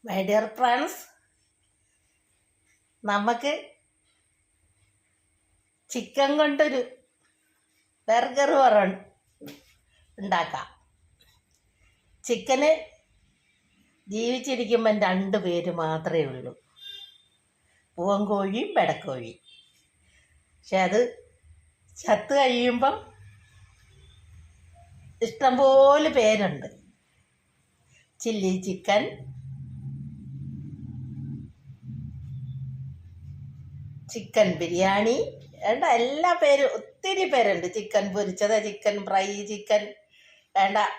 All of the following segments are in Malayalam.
മൈ ഡിയർ ഫ്രണ്ട്സ്, നമുക്ക് ചിക്കൻ കൊണ്ടൊരു ബർഗർ ഉണ്ടാക്കാം. ചിക്കന് ജീവിച്ചിരിക്കുമ്പം 2 പേര് മാത്രമേ ഉള്ളൂ, പൂവൻകോഴിയും പെടക്കോഴി. പക്ഷെ അത് ചത്ത് കഴിയുമ്പം ഇഷ്ടംപോലെ പേരുണ്ട്. ചില്ലി ചിക്കൻ, ചിക്കൻ ബിരിയാണി, എല്ലാ പേരും ഒത്തിരി പേരുണ്ട്. ചിക്കൻ പൊരിച്ചത്, ചിക്കൻ ഫ്രൈ, ചിക്കൻ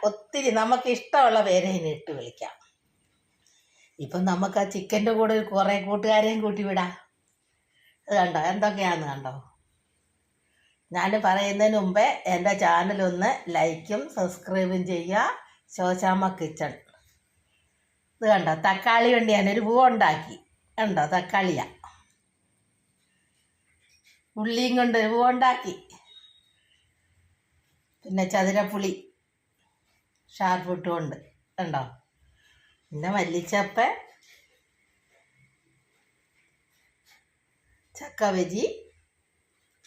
ഒത്തിരി നമുക്ക് ഇഷ്ടമുള്ള പേരെ ഇനി ഇട്ട് വിളിക്കാം. ഇപ്പം നമുക്ക് ആ ചിക്കൻ്റെ കൂടെ കുറേ കൂട്ടുകാരെയും കൂട്ടി വിടാം. അത് കണ്ടോ എന്തൊക്കെയാണെന്ന് കണ്ടോ. ഞാൻ പറയുന്നതിന് മുമ്പേ എൻ്റെ ചാനലൊന്ന് ലൈക്കും സബ്സ്ക്രൈബും ചെയ്യുക. ശോശാമ്മ കിച്ചൺ. ഇത് കണ്ടോ, തക്കാളി കൊണ്ട് ഞാനൊരു പൂവ് ഉണ്ടാക്കി. കണ്ടോ, തക്കാളിയാണ്. ഉള്ളിയും കൊണ്ട് ഒരു പൂവ് ഉണ്ടാക്കി. പിന്നെ ചതുരപ്പുളി ഷാർപ്പ് ഇട്ടുകൊണ്ട് കണ്ടോ. പിന്നെ മല്ലിച്ചപ്പ്, ചക്ക വെജി,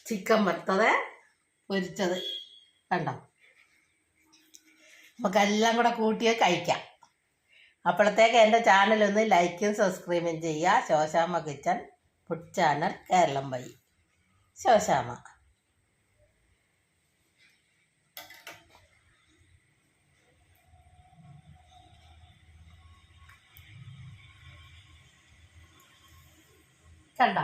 ചിക്കൻ വറുത്തത്, പൊരിച്ചത് കണ്ടോ. നമുക്കെല്ലാം കൂടെ കൂട്ടിയത് കഴിക്കാം. അപ്പോഴത്തേക്ക് എൻ്റെ ചാനലൊന്ന് ലൈക്കും സബ്സ്ക്രൈബും ചെയ്യുക. Shoshamma kitchen food channel, Keralam വഴി ശോശാമ്മ. കണ്ടോ,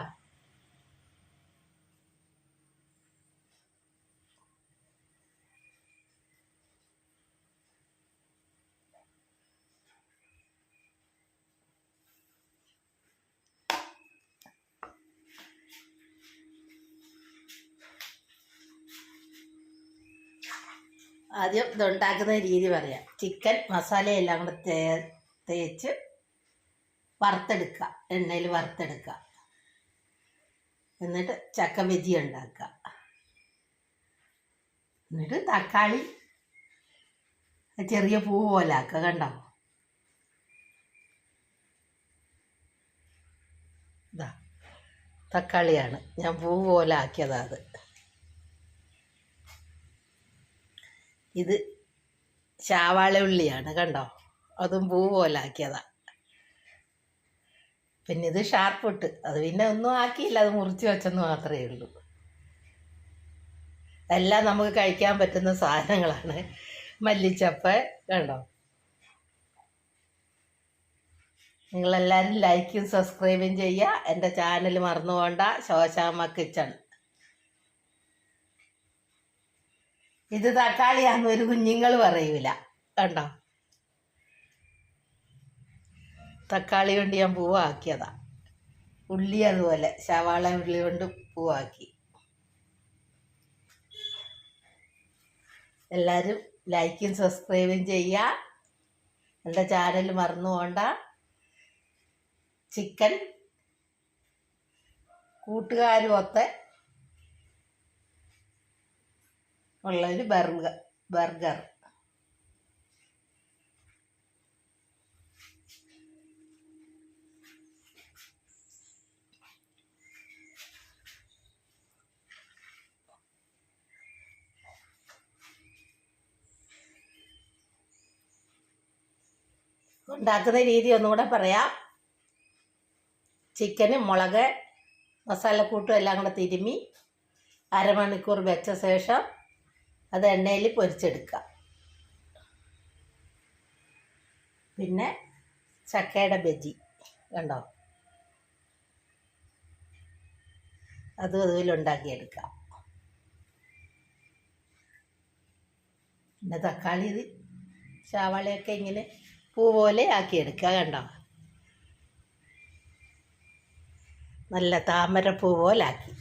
ആദ്യം ഇതുണ്ടാക്കുന്ന രീതി പറയാം. ചിക്കൻ മസാലയെല്ലാം കൂടെ തേച്ച് വറുത്തെടുക്കുക, എണ്ണയിൽ വറുത്തെടുക്കുക. എന്നിട്ട് ചക്ക വെജി ഉണ്ടാക്കുക. എന്നിട്ട് തക്കാളി ചെറിയ പൂ പോലെ ആക്കുക. കണ്ടോ, ഇതാ തക്കാളിയാണ് ഞാൻ പൂ പോലെ ആക്കിയതാ. ഇത് ശാവാള ഉള്ളിയാണ്. കണ്ടോ, അതും പൂ പോലെ ആക്കിയതാ. പിന്നെ ഇത് ഷാർപ്പിട്ട്, അത് പിന്നെ ഒന്നും ആക്കിയില്ല, അത് മുറിച്ച് വെച്ചെന്ന് മാത്രമേ ഉള്ളൂ. എല്ലാം നമുക്ക് കഴിക്കാൻ പറ്റുന്ന സാധനങ്ങളാണ്. മല്ലിച്ചപ്പ് കണ്ടോ. നിങ്ങളെല്ലാവരും ലൈക്കും സബ്സ്ക്രൈബും ചെയ്യുക. എൻ്റെ ചാനൽ മറന്നു പോകണ്ട, ശോശാമ്മ കിച്ചൺ. ഇത് തക്കാളിയാന്ന് ഒരു കുഞ്ഞുങ്ങൾ പറയൂല. കണ്ടോ, തക്കാളി കൊണ്ട് ഞാൻ പൂവാക്കിയതാ. ഉള്ളി അതുപോലെ സവാള ഉള്ളി കൊണ്ട് പൂവാക്കി. എല്ലാവരും ലൈക്കും സബ്സ്ക്രൈബും ചെയ്യുക. എൻ്റെ ചാനൽ മറന്നു പോകണ്ട. ചിക്കൻ കൂട്ടുകാരും ഒത്ത് ഉള്ളൊരു ബർഗർ. ഉണ്ടാക്കുന്ന രീതി ഒന്നുകൂടെ പറയാം. ചിക്കന് മുളക് മസാലക്കൂട്ടും എല്ലാം കൂടെ തിരുമ്മി അരമണിക്കൂർ വെച്ച ശേഷം അത് എണ്ണയിൽ പൊരിച്ചെടുക്കുക. പിന്നെ ചക്കയുടെ ബജി കണ്ടോ, അതും അതുപോലുണ്ടാക്കിയെടുക്കാം. പിന്നെ തക്കാളി ഇത് സവാളയൊക്കെ ഇങ്ങനെ പൂ പോലെ ആക്കിയെടുക്കുക. കണ്ടോ, നല്ല താമരപ്പൂ പോലെ ആക്കി.